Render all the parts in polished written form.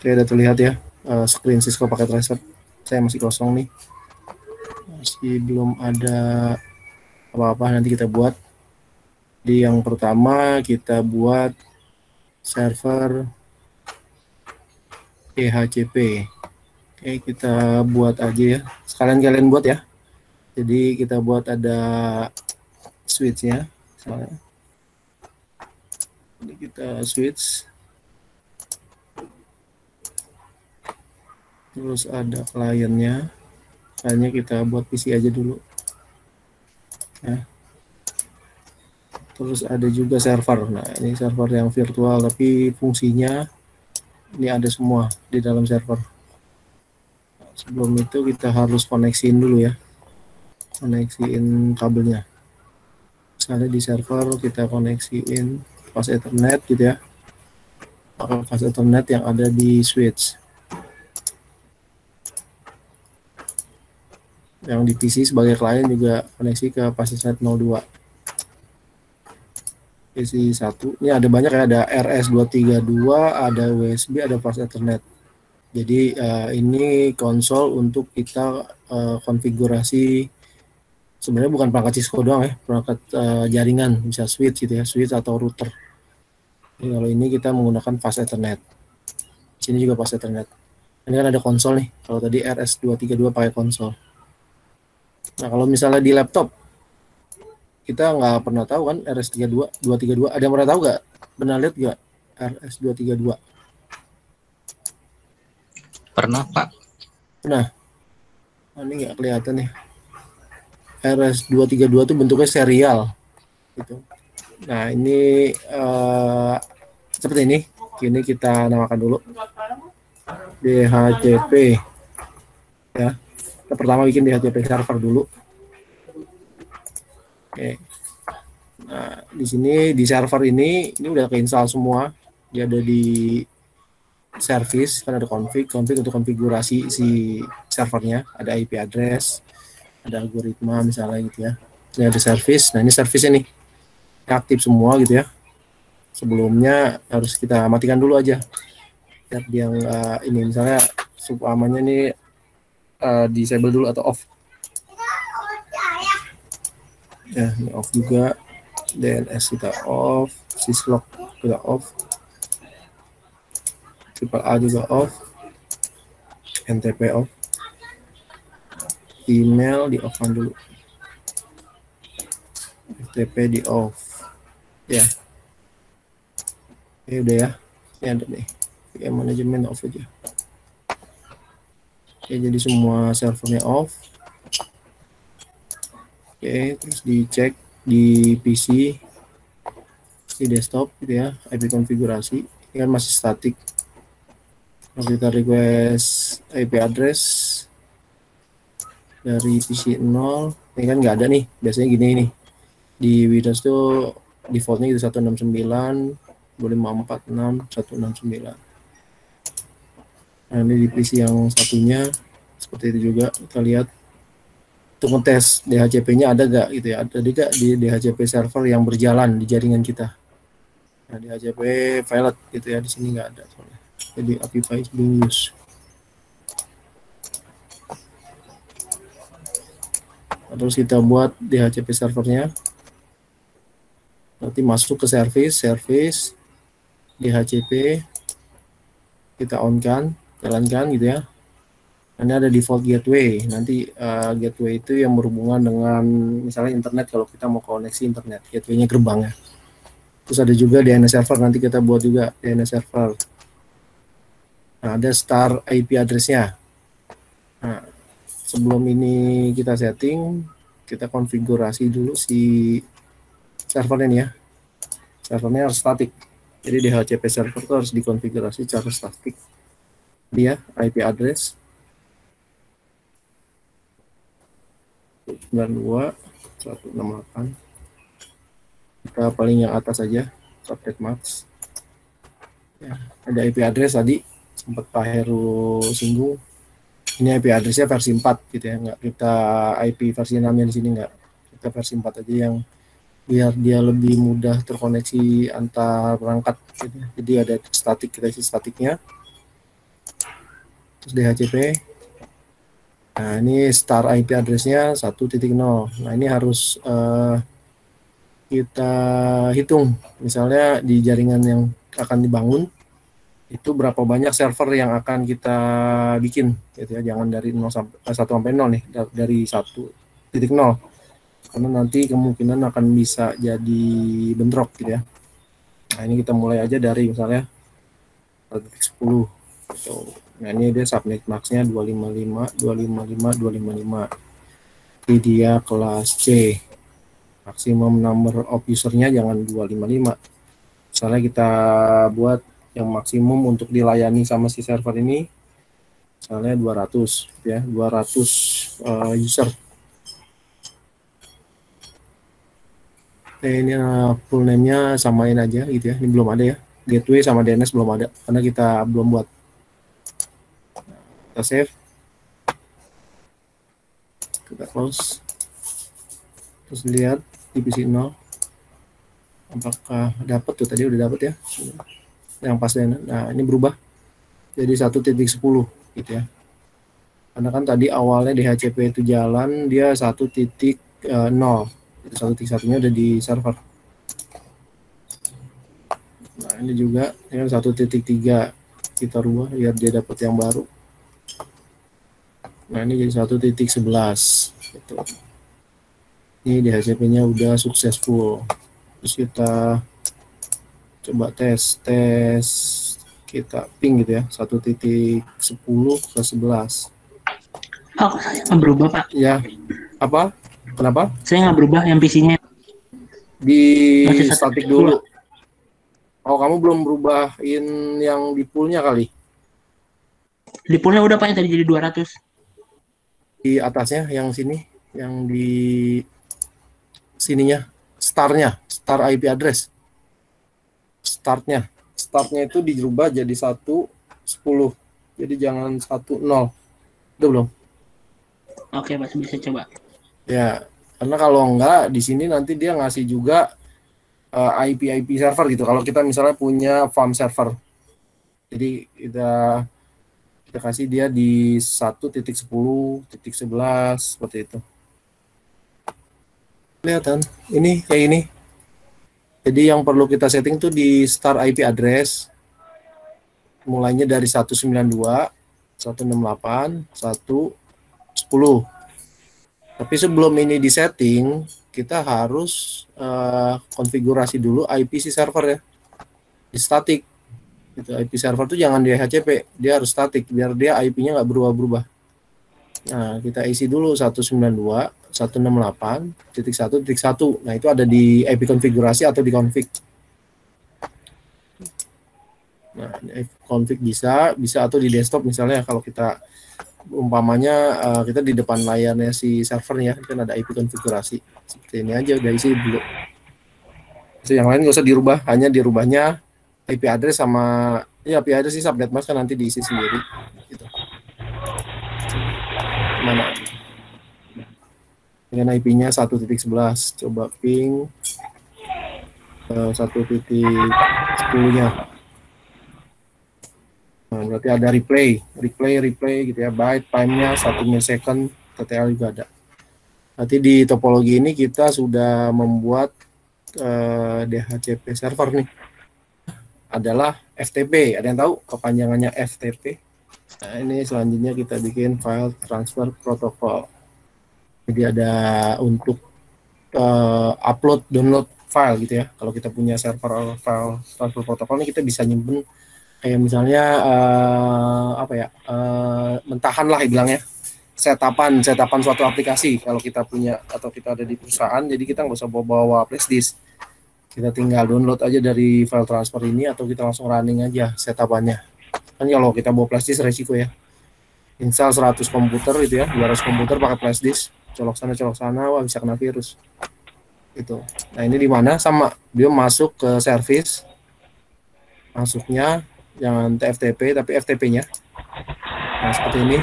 Oke, udah terlihat ya screen Cisco paket tracer. Saya masih kosong nih, masih belum ada apa-apa. Nanti kita buat. Di yang pertama kita buat server DHCP. Oke, kita buat aja ya. Sekalian kalian buat ya. Jadi kita buat ada switch-nya. Jadi kita switch. Terus ada kliennya. Kliennya kita buat PC aja dulu. Ya. Terus ada juga server. Nah, ini server yang virtual tapi fungsinya ini ada semua di dalam server. Nah, sebelum itu kita harus koneksiin dulu ya. Koneksiin kabelnya. Misalnya di server kita koneksiin pas Ethernet gitu ya. Pakai pas Ethernet yang ada di switch. Yang di PC sebagai klien juga koneksi ke pas Ethernet 02. PC 1. Ini ada banyak ya, ada RS232, ada USB, ada fast Ethernet. Jadi ini konsol untuk kita konfigurasi, sebenarnya bukan perangkat Cisco doang ya, perangkat jaringan, bisa switch gitu ya, switch atau router. Jadi kalau ini kita menggunakan fast Ethernet. Sini juga fast Ethernet. Ini kan ada konsol nih, kalau tadi RS232 pakai konsol. Nah kalau misalnya di laptop, kita nggak pernah tahu kan RS232, ada yang pernah tahu nggak? Pernah lihat nggak RS232? Pernah, Pak. Pernah. Oh, ini nggak kelihatan nih. RS232 itu bentuknya serial. Gitu. Nah ini seperti ini. Ini kita namakan dulu DHCP. Ya. Kita pertama bikin DHCP server dulu. Oke. Nah, di sini di server ini udah keinstall semua. Dia ada di service, kan ada config untuk konfigurasi si servernya, ada IP address, ada algoritma misalnya gitu ya. Ini ada service. Nah, ini service-nya nih. Aktif semua gitu ya. Sebelumnya harus kita matikan dulu aja. Biar dia ini misalnya subamannya ini disable dulu atau off. Ya, ini off juga. DNS kita off, syslog kita off, triple A juga off, NTP off, email di off dulu, FTP di off, ya. Oke, udah ya. Ini ada nih, VM manajemen off aja. Oke, jadi semua servernya off. Oke, terus dicek di PC, di desktop gitu ya, IP konfigurasi. Ini kan masih statik. Kalau kita request IP address dari PC 0, ini kan nggak ada nih. Biasanya gini nih. Di Windows tuh defaultnya itu 169.256.169. Nah, ini di PC yang satunya seperti itu juga. Kita lihat untuk ngetes DHCP-nya ada nggak gitu ya, ada nggak di DHCP server yang berjalan di jaringan kita. Nah, DHCP pilot gitu ya, di sini nggak ada soalnya. Jadi Apify is being used. Terus kita buat DHCP servernya. Nanti masuk ke service DHCP, kita on kan, jalankan gitu ya. Ini ada default gateway. Nanti gateway itu yang berhubungan dengan misalnya internet, kalau kita mau koneksi internet, gateway-nya gerbang ya. Terus ada juga DNS server, nanti kita buat juga DNS server. Nah, ada star IP address-nya. Nah, sebelum ini kita setting, kita konfigurasi dulu si servernya nih ya. Servernya harus statik. Jadi DHCP server itu harus dikonfigurasi secara statik. Dia IP address 92.168. Kita paling yang atas aja, subnet max. Ya, ada IP address tadi sempat Pak Heru singgung. Ini IP address-nya versi 4 gitu ya, nggak kita IP versi 6-nya di sini nggak. Kita versi 4 aja yang biar dia lebih mudah terkoneksi antar perangkat gitu. Jadi ada statik, kita isi statiknya. terus DHCP. Nah, ini star IP address-nya 1.0. Nah, ini harus kita hitung. Misalnya di jaringan yang akan dibangun, itu berapa banyak server yang akan kita bikin, gitu ya. Jangan dari 1 sampai 0 nih, dari 1.0. Karena nanti kemungkinan akan bisa jadi bentrok, gitu ya. Nah, ini kita mulai aja dari misalnya 1.10. Gitu. Nah, ini dia subnet max-nya 255, 255, 255. Ini dia kelas C. Maksimum number of user-nya jangan 255. Misalnya kita buat yang maksimum untuk dilayani sama si server ini, misalnya 200, ya, 200 user. Ini full name-nya samain aja gitu ya. Ini belum ada ya. Gateway sama DNS belum ada karena kita belum buat. Kita save, kita close, terus lihat di PC 0 apakah dapat tuh, tadi udah dapat ya yang pas DNS. Nah, ini berubah jadi 1.10 gitu ya, karena kan tadi awalnya DHCP itu jalan dia 1.0, itu 1.1-nya udah di server. Nah, ini juga ya 1.3 kita rubah biar dia dapat yang baru. Nah, ini jadi 1.11 gitu. Ini DHCP-nya udah successful. Terus kita coba tes kita ping gitu ya, 1.10 ke 11. Oh, saya nggak berubah, Pak. Ya, apa? Kenapa? Saya nggak berubah yang PC-nya. Di Masih static dulu. Oh, kamu belum berubahin yang di poolnya kali? Di poolnya udah, Pak, yang tadi jadi 200. Di atasnya, yang sini, yang di sininya, starnya, star IP address. Startnya itu dirubah jadi 1.10. Jadi jangan 1.0. Udah belum? Oke, Pak, bisa coba. Ya, karena kalau enggak di sini nanti dia ngasih juga IP server gitu. Kalau kita misalnya punya farm server, jadi kita kasih dia di 1.10.11 seperti itu. Kelihatan? Ini kayak ini. Jadi yang perlu kita setting tuh di star IP address. Mulainya dari 192, 168, 110. Tapi sebelum ini di setting, kita harus konfigurasi dulu IP si server ya. Di static. Gitu. IP server tuh jangan di DHCP, dia harus static biar dia IP-nya nggak berubah-berubah. Nah, kita isi dulu 192, 168.1.1. Nah, itu ada di IP konfigurasi atau di config. Nah, config bisa atau di desktop misalnya kalau kita umpamanya kita di depan layarnya si servernya kan ada IP konfigurasi. Seperti ini aja udah isi dulu. Terus yang lain nggak usah dirubah, hanya dirubahnya IP address sama ya IP address sih subnet mask kan nanti diisi sendiri gitu. Mana dengan IP-nya 1.11, coba ping 1.10-nya. Nah, berarti ada replay gitu ya, byte time-nya 1 millisecond, TTL juga ada. Nanti di topologi ini kita sudah membuat DHCP server nih. Adalah FTP. Ada yang tahu kepanjangannya FTP? Nah, ini selanjutnya kita bikin file transfer protocol. Jadi ada untuk upload download file gitu ya. Kalau kita punya server file transfer protocol ini kita bisa nyimpen kayak misalnya mentahan lah bilangnya, setapan suatu aplikasi kalau kita punya atau kita ada di perusahaan. Jadi kita nggak usah bawa flash disk, kita tinggal download aja dari file transfer ini atau kita langsung running aja setapannya. Kan kalau kita bawa flash disk resiko ya, install 100 komputer gitu ya, 200 komputer pakai flash disk, colok sana, wah bisa kena virus gitu. Nah, ini di mana sama dia masuk ke service, masuknya jangan TFTP tapi FTP-nya. Nah, seperti ini.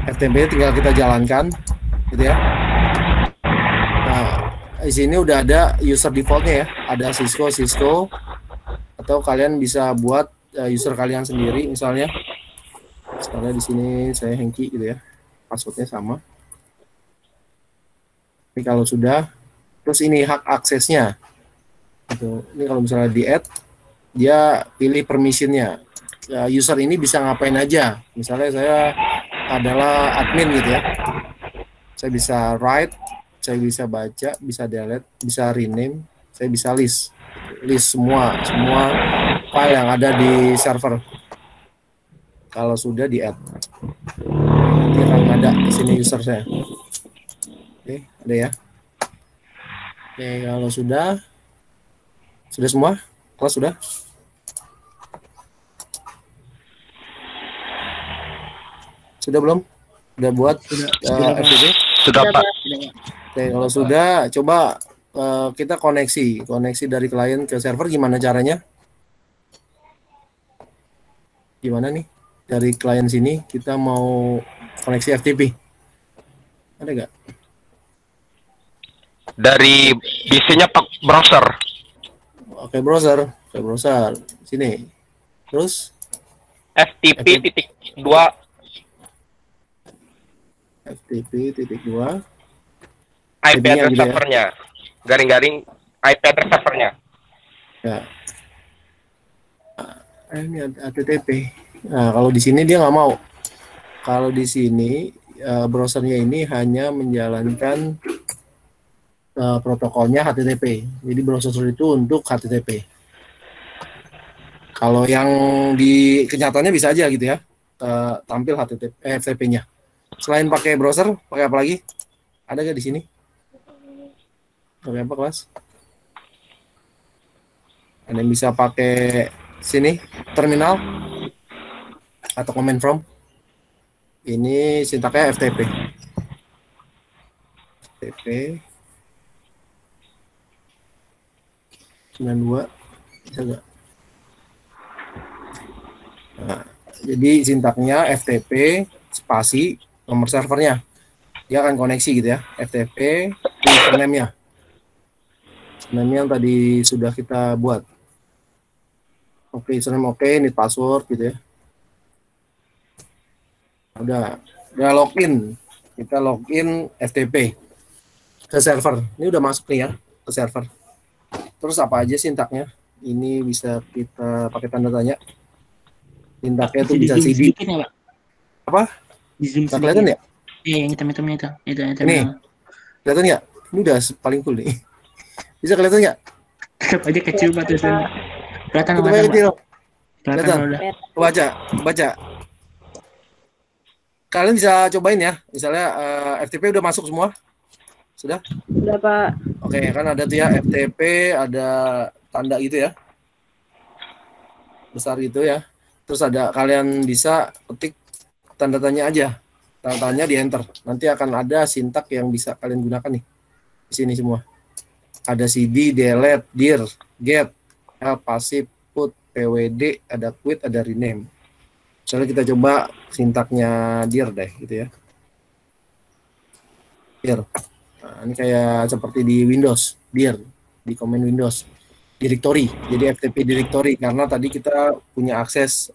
FTP tinggal kita jalankan gitu ya. Nah, di sini udah ada user defaultnya ya, ada Cisco atau kalian bisa buat user kalian sendiri misalnya. Misalnya di sini saya Hengki gitu ya, passwordnya sama. Ini kalau sudah, terus ini hak aksesnya. Gitu. Ini kalau misalnya di add, dia pilih permissionnya. User ini bisa ngapain aja. Misalnya saya adalah admin gitu ya. Saya bisa write, saya bisa baca, bisa delete, bisa rename, saya bisa list. List semua file yang ada di server. Kalau sudah di add, nanti akan ada di sini user saya. Oke, ada ya. Oke, kalau sudah semua, kelas sudah. Sudah belum? Udah buat FTP? Sudah, Pak. Oke, kalau sudah, coba kita koneksi dari klien ke server. Gimana caranya? Gimana nih? Dari klien sini kita mau koneksi FTP. Ada nggak? Dari PC-nya Pak browser. Oke, browser. Sini. Terus FTP.2 FTP.2 IP address gitu ya. servernya. Garing-garing IP address servernya. Ya. Ini HTTP. Nah, kalau di sini dia nggak mau. Kalau di sini browsernya ini hanya menjalankan protokolnya HTTP. Jadi browser itu untuk HTTP. Kalau yang di kenyataannya bisa aja gitu ya, tampil FTP-nya. Selain pakai browser, pakai apa lagi? Ada nggak di sini? Pakai apa kelas? Ada yang bisa pakai sini terminal atau command prompt. Ini sintaknya FTP. FTP 92 bisa nggak? Nah, jadi sintaknya FTP spasi nomor servernya. Dia akan koneksi gitu ya. FTP username-nya. Username yang tadi sudah kita buat. Oke, username oke, ini password gitu ya. Udah login. Kita login FTP ke server. Ini udah masuk nih ya ke server. Terus apa aja sintaknya? Ini bisa kita pakai tanda tanya. Sintaknya itu bisa CD. Ya, Pak? Apa? Di zoom Nggak kelihatan ya? Iya, yang hitam-hitamnya itu. Ini kelihatan nggak? Ini udah paling cool nih. Bisa kelihatan nggak? Tetap aja kecil Pak tulisannya. Kelihatan Itu paling kecil. Kelihatan udah. Baca. Kalian bisa cobain ya. Misalnya FTP udah masuk semua? Sudah? Udah, Pak. Oke, kan ada tuh ya FTP, ada tanda gitu ya. Besar gitu ya. Terus ada kalian bisa ketik tanda tanya aja. Tanda tanya di enter. Nanti akan ada sintak yang bisa kalian gunakan nih. Di sini semua. Ada cd, delete, dir, get, help, passive, put, pwd, ada quit, ada rename. Misalnya kita coba sintaknya dir deh gitu ya. Dir. Nah, ini kayak seperti di Windows, dir, di command Windows. Directory, jadi FTP directory karena tadi kita punya akses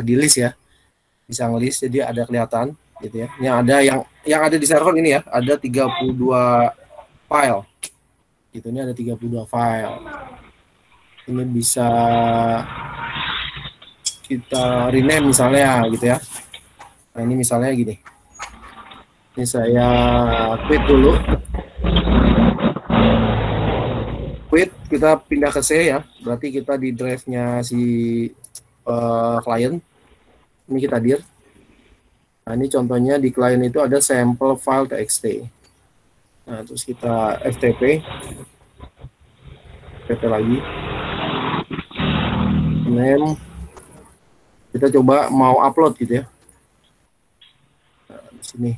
di list ya. Bisa ngelis jadi ada kelihatan gitu ya. Ini ada yang ada di server ini ya, ada 32 file. Gitu, ini ada 32 file. Ini bisa kita rename misalnya gitu ya. Nah, ini misalnya gini. Ini saya quit dulu. Quit, kita pindah ke C ya. Berarti kita di drive-nya si klien. Ini kita dir. Nah, ini contohnya di klien itu ada sample file txt. Nah, terus kita FTP. FTP lagi. Name. Kita coba mau upload gitu ya. Nah, di sini.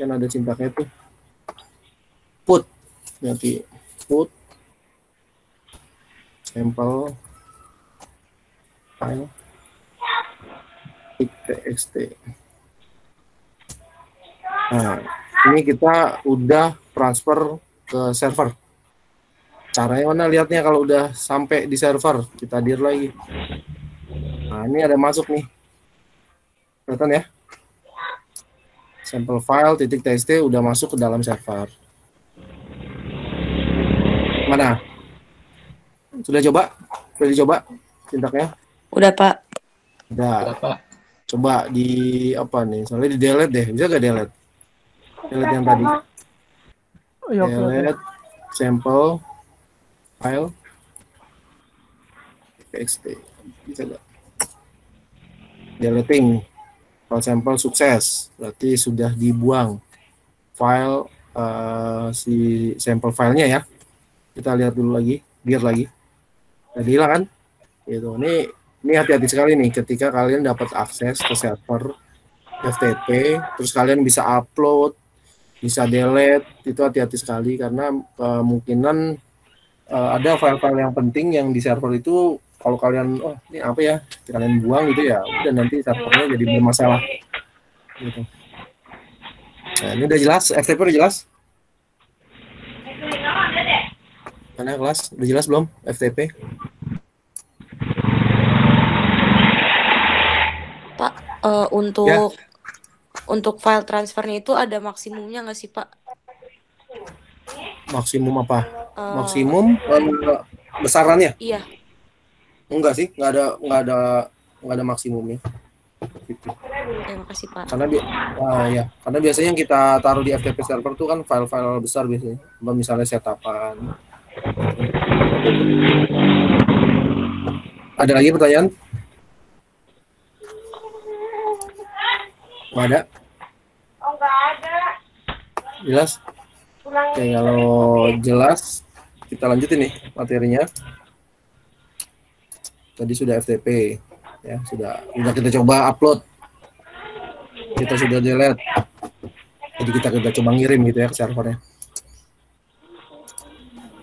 Kan ada sintaknya tuh. Put. Nanti put. Sample file txt. Nah, ini kita udah transfer ke server. Caranya mana lihatnya kalau udah sampai di server, kita dir lagi. Nah, ini ada masuk nih. Kelihatan ya? Sampel file .txt udah masuk ke dalam server. Mana? Sudah coba? Sudah dicoba sintaknya? Udah, Pak. Udah. Pak. Coba di apa nih? Soalnya di delete deh. Bisa gak delete? Delete yang tadi. Iya, oke, oke. Delete sample file txt. Bisa gak? Deleting. File sampel sukses. Berarti sudah dibuang file si sampel filenya ya. Kita lihat dulu lagi, biar lagi. Tadi hilang kan? Gitu. Ini hati-hati sekali nih ketika kalian dapat akses ke server FTP, terus kalian bisa upload, bisa delete, itu hati-hati sekali karena kemungkinan ada file-file yang penting yang di server itu kalau kalian ini apa ya, kalian buang gitu ya, udah nanti servernya jadi bermasalah. Gitu. Nah, ini udah jelas, FTP udah jelas? Mana kelas? Udah jelas belum FTP? Pak, untuk file transfernya itu ada maksimumnya nggak sih, Pak? Maksimum apa? Maksimum besarannya? Iya. Enggak sih, nggak ada maksimumnya. Gitu. Terima kasih, Pak. Karena biasanya yang kita taruh di FTP server tuh kan file-file besar biasanya. Misalnya setupan. Ada lagi pertanyaan? Nggak ada? Oh, nggak ada. Jelas? Oke, kalau jelas, kita lanjutin nih materinya. Tadi sudah FTP, ya sudah kita coba upload, kita sudah delete, jadi kita coba ngirim gitu ya ke servernya.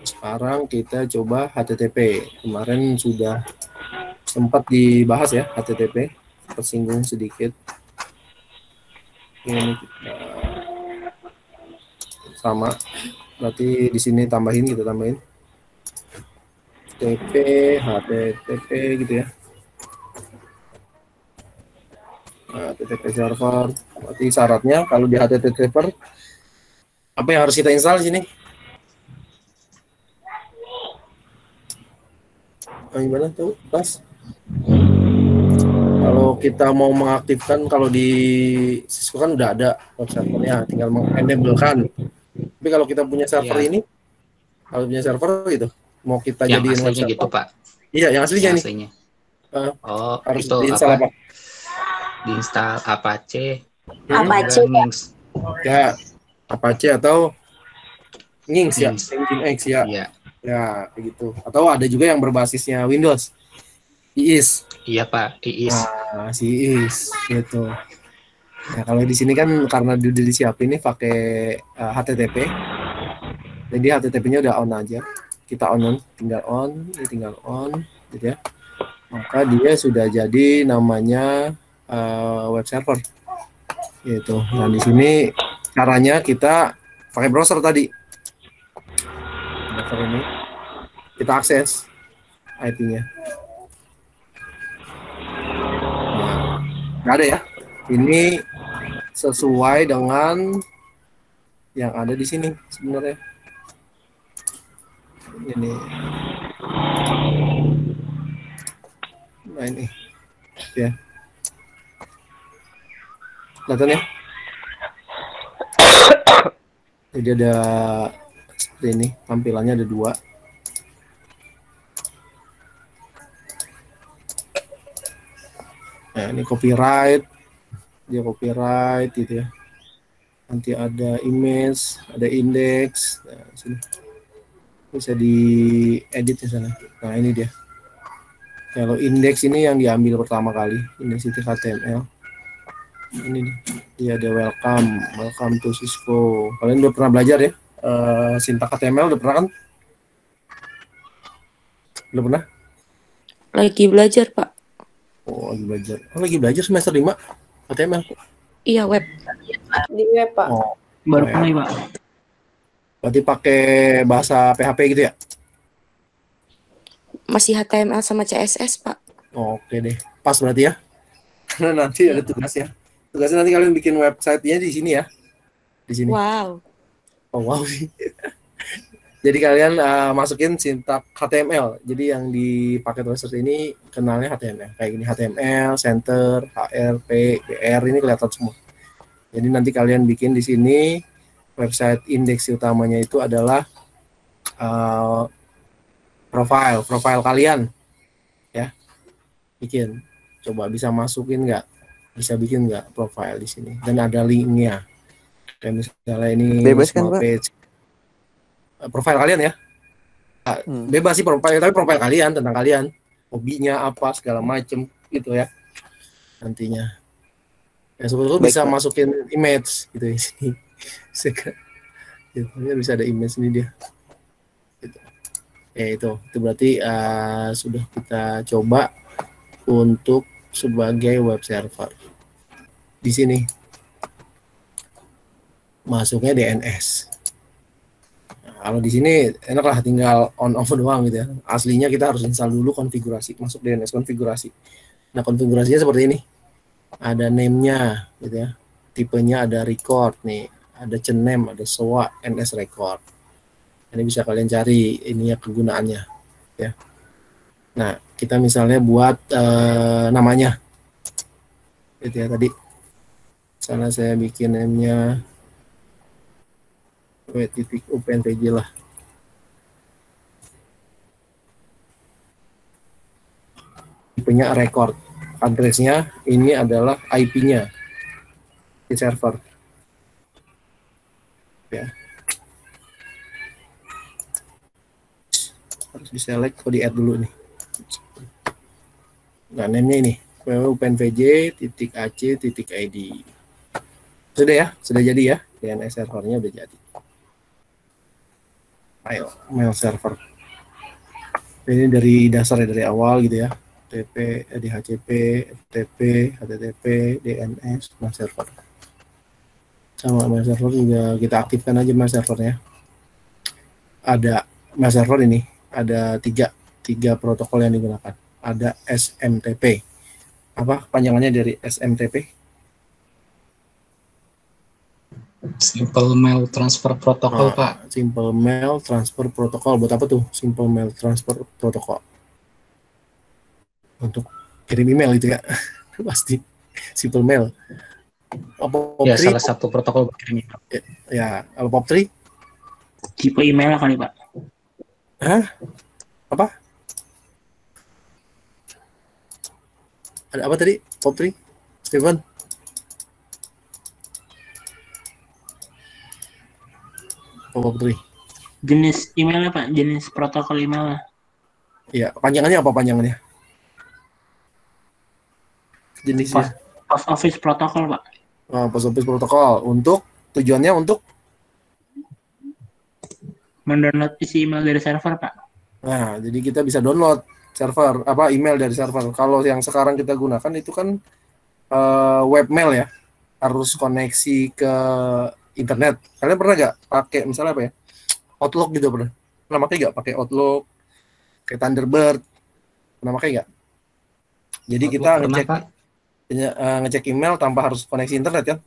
Sekarang kita coba HTTP. Kemarin sudah sempat dibahas ya HTTP, tersinggung sedikit. Ini kita sama, berarti di sini kita tambahin HTTP gitu ya. HTTP server. Berarti syaratnya kalau di HTTP server apa yang harus kita install di sini? Gimana tuh, Mas? Kalau kita mau mengaktifkan, kalau di Cisco kan udah ada web servernya, tinggal mengenablekan. Tapi kalau kita punya server ini, kalau punya server gitu, mau kita yang jadiin web aslinya server gitu, Pak. Iya, yang aslinya nih. Aslinya. Harus itu diinstal apa? Diinstal Apache. Apache, Nginx. Ya, Apache atau Nginx ya, Nginx. Nginx ya. Iya. Ya, begitu. Atau ada juga yang berbasisnya Windows. IIS. Iya, Pak. IIS. Nah, si IIS gitu. Nah, kalau di sini kan karena udah disiapin nih pakai HTTP. Jadi HTTP-nya udah on aja. Kita tinggal on gitu ya. Maka dia sudah jadi namanya web server. Gitu. Nah, di sini caranya kita pakai browser tadi. Browser ini kita akses IP-nya. Nah, nggak ada ya. Ini sesuai dengan yang ada di sini sebenarnya. Ini. Nah, ini. Ya. Kelihatan ya? Jadi ada seperti ini, tampilannya ada 2. Nah, ini copyright, dia copyright gitu ya. Nanti ada image, ada index, nah, sini bisa diedit di sana. Nah, ini dia. Kalau index ini yang diambil pertama kali, index itu HTML. Ini nih, dia ada welcome to Cisco. Kalian udah pernah belajar ya? Sintak HTML udah pernah kan? Belum pernah? Lagi belajar, Pak. Oh, lagi belajar semester 5 HTML. Iya, web. Di web, Pak. Oh, Baru ya. mulai, Pak. Berarti pakai bahasa PHP gitu ya? Masih HTML sama CSS, Pak. Oke deh, pas berarti ya. Karena nanti ada tugas ya. Tugasnya nanti kalian bikin websitenya di sini ya, di sini. Wow. Oh wow sih. Jadi kalian masukin sintak HTML. Jadi yang di paket research ini kenalnya HTML. Kayak gini HTML, center, HR, P, BR ini kelihatan semua. Jadi nanti kalian bikin di sini website indeks utamanya itu adalah profile kalian ya. Bikin. Coba bisa masukin nggak? Bisa bikin nggak profile di sini? Dan ada linknya. Kayak misalnya ini Bebas kan, small Pak? page. Profile kalian ya. Bebas sih profile, tapi profile kalian tentang kalian, hobinya apa segala macem gitu ya nantinya. Ya sebetulnya bisa Pak. masukin image gitu di sini. Gitu, bisa ada image ini dia. Gitu. Ya itu berarti sudah kita coba untuk sebagai web server. Di sini masuknya DNS. Kalau di sini enak lah tinggal on off doang gitu ya. Aslinya kita harus install dulu konfigurasi, masuk DNS konfigurasi. Nah konfigurasinya seperti ini. Ada name-nya gitu ya. Tipenya ada record nih, ada CNAME, ada SOA, NS record. Ini bisa kalian cari ini ya kegunaannya ya. Nah, kita misalnya buat namanya. Gitu ya tadi. Sana saya bikin name-nya .openpg lah. Tipenya record. Addressnya ini adalah IP-nya di server. Ya. Harus di select, kok di add dulu nih. Nah, name-nya ini www.openpg.ac.id. Sudah ya, sudah jadi ya. DNS servernya udah jadi. Ayo, mail server. Ini dari dasar ya, dari awal gitu ya. FTP, DHCP, FTP, HTTP, DNS, mail server. Sama mail server juga kita aktifkan aja mail servernya. Ada mail server ini, ada tiga protokol yang digunakan. Ada SMTP. Apa panjangannya dari SMTP? Simple Mail Transfer Protocol, Pak. Simple Mail Transfer Protocol. Buat apa tuh Simple Mail Transfer Protocol? Untuk kirim email itu ya. Pasti. Simple Mail. Ya, salah satu protokol buat kirim email. Ya, kalau POP3? Tipe email kali, Pak. Hah? Apa? Ada apa tadi? POP3? Steven? POP3. Jenis emailnya, Pak. Jenis protokol emailnya. Iya, panjangannya apa panjangannya? Jenisnya? Post Office Protocol, Pak. Post Office Protocol. Untuk? Tujuannya untuk? Mendownload isi email dari server, Pak. Nah, jadi kita bisa download server, email dari server. Kalau yang sekarang kita gunakan itu kan webmail ya. Harus koneksi ke internet. Kalian pernah nggak pakai misalnya apa ya? Outlook gitu pernah? Pernah pakai nggak pakai Outlook? Kayak Thunderbird? Pernah pakai nggak? Jadi kita ngecek email tanpa harus koneksi internet kan?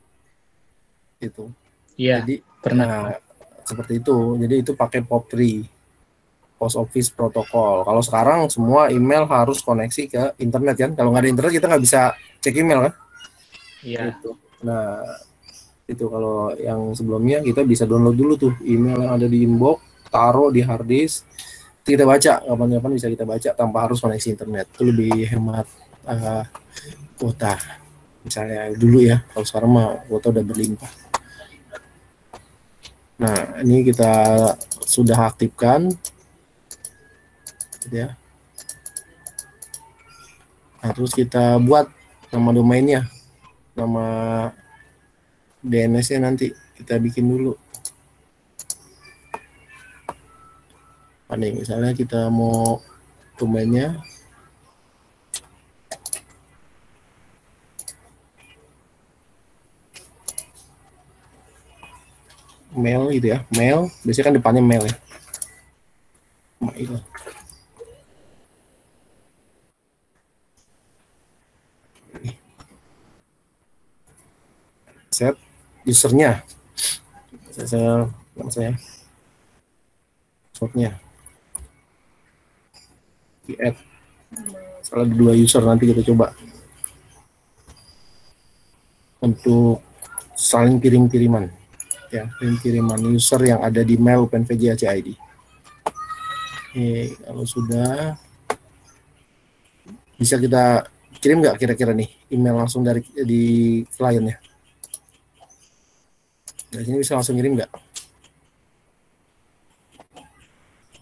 Itu. Iya. Jadi pernah. Seperti itu. Jadi itu pakai POP3. Post Office Protocol. Kalau sekarang semua email harus koneksi ke internet kan? Kalau nggak ada internet kita nggak bisa cek email kan? Iya. Gitu. Nah, itu kalau yang sebelumnya kita bisa download dulu tuh email yang ada di inbox, taruh di hard disk, kita baca kapan-kapan bisa kita baca tanpa harus koneksi internet. Itu lebih hemat kuota. Misalnya dulu ya, kalau sekarang mah kuota udah berlimpah. Nah, ini kita sudah aktifkan. Ya. Nah, terus kita buat nama domainnya, nama DNS-nya nanti kita bikin dulu. Nih, misalnya kita mau domainnya mail gitu ya, mail biasanya kan depannya mail ya, mail. set usernya. Saya passwordnya di add. Salah ada 2 user, nanti kita coba untuk saling kirim-kiriman ya, kirim-kiriman user yang ada di mail OpenVG HCID. Oke, kalau sudah bisa kita kirim nggak kira-kira nih email langsung dari di kliennya? Dari sini bisa langsung kirim nggak?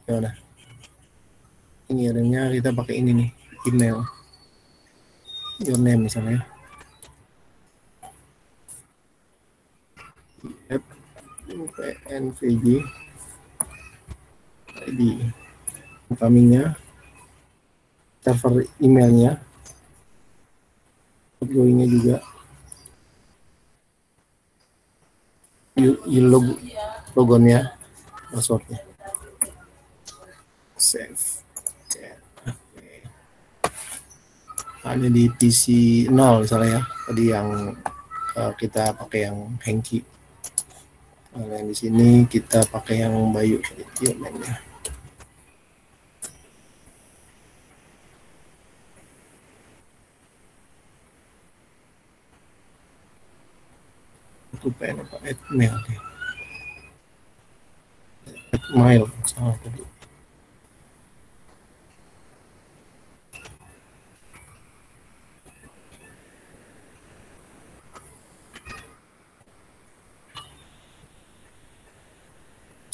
Gimana? Ini adanya kita pakai ini nih, email your name misalnya. PNVG ID incomingnya, server emailnya, outgoingnya juga, logonnya, passwordnya, save. Hanya di PC 0 misalnya ya, tadi yang kita pakai yang Hengki. Nah, yang di sini kita pakai yang Bayu tadi, mainnya. Itu pen apa? Mail, oke. Mail salah tadi.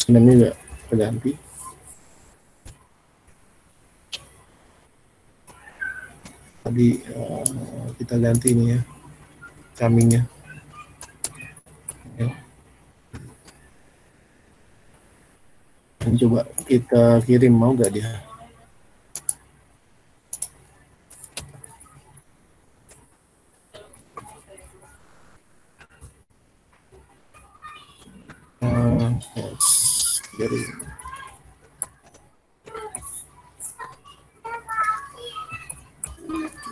Sebenarnya juga terganti. Tadi kita ganti ini ya, coming-nya. Ya. Coba kita kirim, mau nggak dia? Kirim.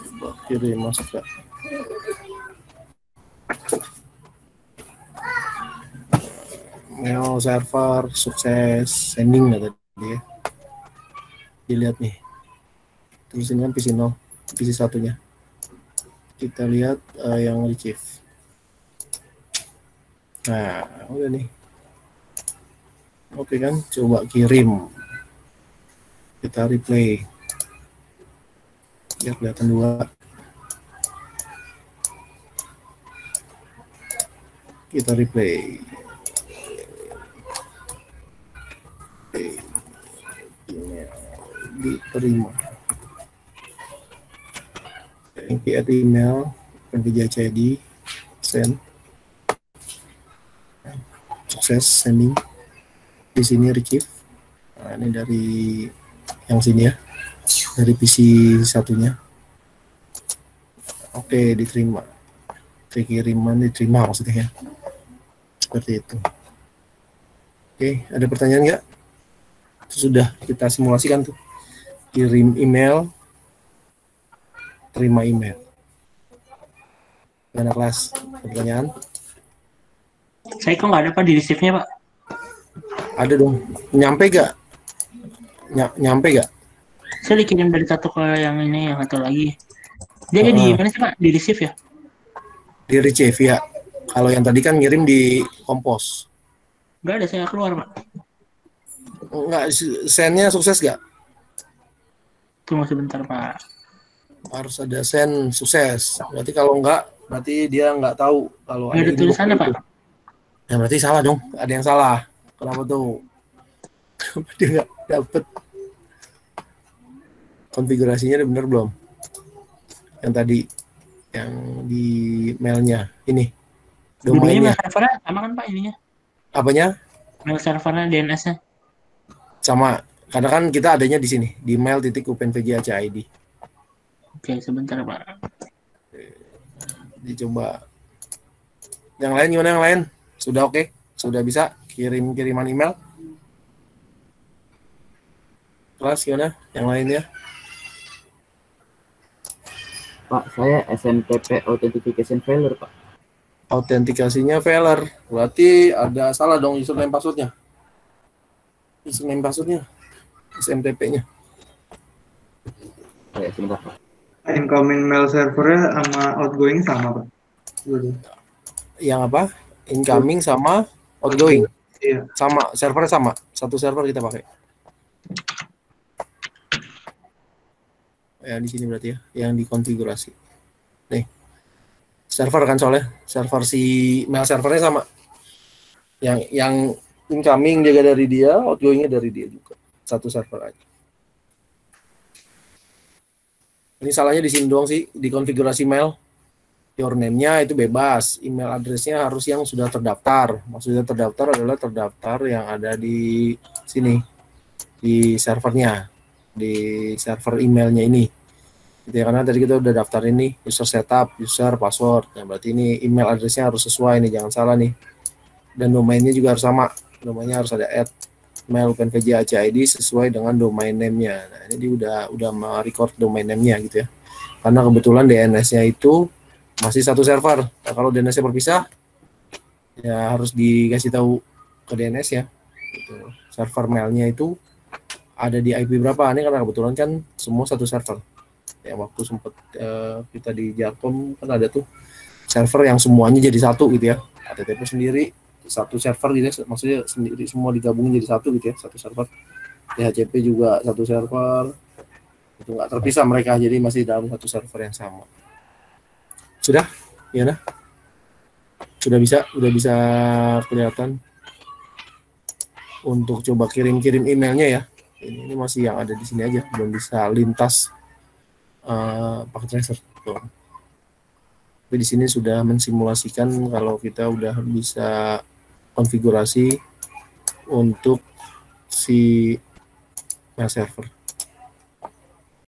Coba kirim, masuk nggak? Mail server sukses sending ya tadi ya. Dilihat nih. Terus ini kan PC 0, PC satunya. Kita lihat yang receive. Nah, udah nih. Oke kan, coba kirim. Kita replay. Biar kelihatan 2. Kita replay. Diterima. Add email, PNVG HCID, send. Sukses sending. Di sini receive. Nah, ini dari yang sini ya, dari PC satunya. Oke, diterima. Kiriman diterima maksudnya ya. Seperti itu. Oke, ada pertanyaan nggak? Sudah kita simulasikan tuh. Kirim email, terima email. Mana kelas? Pertanyaan? Saya kok nggak ada Pak di receive-nya Pak. Ada dong. Nyampe gak? Nyampe gak? Saya dikirim dari satu ke yang ini, yang satu lagi. Dia ada di mana sih Pak? Di receive ya? Di receive ya. Kalau yang tadi kan ngirim di kompos. Nggak ada, saya keluar Pak. Enggak, send-nya sukses gak? Tunggu sebentar Pak. Harus ada send sukses. Berarti kalau enggak, berarti dia nggak tahu kalau Nggak ada tulisannya Pak. Ya berarti salah dong. Ada yang salah. Kenapa tuh? Dia nggak dapet. Konfigurasinya udah bener belum? Yang tadi, yang di mailnya ini. Domainnya Domainnya. mail servernya sama kan Pak ininya? Apanya? Mail servernya, DNS-nya. Sama. Karena kan kita adanya di sini, di mail.openvg.id. Oke, sebentar Pak. Dicoba. Yang lain gimana yang lain? Sudah oke? Sudah bisa kiriman email? Kelas gimana? Yang lainnya? Pak, saya SMTP Authentication Failure, Pak. Autentikasinya failure. Berarti ada salah dong username passwordnya. Username passwordnya. SMTP-nya. Incoming mail servernya sama outgoing sama, Pak? Yang apa? Incoming sama outgoing. Iya. Sama, servernya sama. Satu server kita pakai. Ya, di sini berarti ya, yang dikonfigurasi. Nih. Server kan soalnya. Server si mail servernya sama. Yang incoming juga dari dia, outgoingnya dari dia juga. Satu server aja. Ini salahnya di sini doang sih, di konfigurasi mail. Your name-nya itu bebas, email address-nya harus yang sudah terdaftar. Maksudnya terdaftar adalah terdaftar yang ada di sini, di servernya, di server emailnya ini. Gitu ya, karena tadi kita udah daftar ini, user setup, user, password. Nah, berarti ini email address-nya harus sesuai nih, jangan salah nih. Dan domainnya juga harus sama, domainnya harus ada @mail.pnvj.ac.id sesuai dengan domain name-nya. Nah, ini udah merecord domain name-nya gitu ya. Karena kebetulan DNS-nya itu masih satu server. Nah, kalau DNS-nya berpisah, ya harus dikasih tahu ke DNS ya. Gitu. Server mailnya itu ada di IP berapa? Ini karena kebetulan kan semua satu server. Ya, waktu sempat kita di Jarkom kan ada tuh server yang semuanya jadi satu gitu ya. HTTP sendiri satu server gitu ya, maksudnya sendiri semua digabungin jadi satu gitu ya, satu server. DHCP juga satu server, itu nggak terpisah mereka, jadi masih dalam satu server yang sama. Sudah, ya nah, udah bisa kelihatan. Untuk coba kirim emailnya ya, ini masih yang ada di sini aja, belum bisa lintas paket tracer. Tuh. Tapi di sini sudah mensimulasikan kalau kita udah bisa konfigurasi untuk si mail server.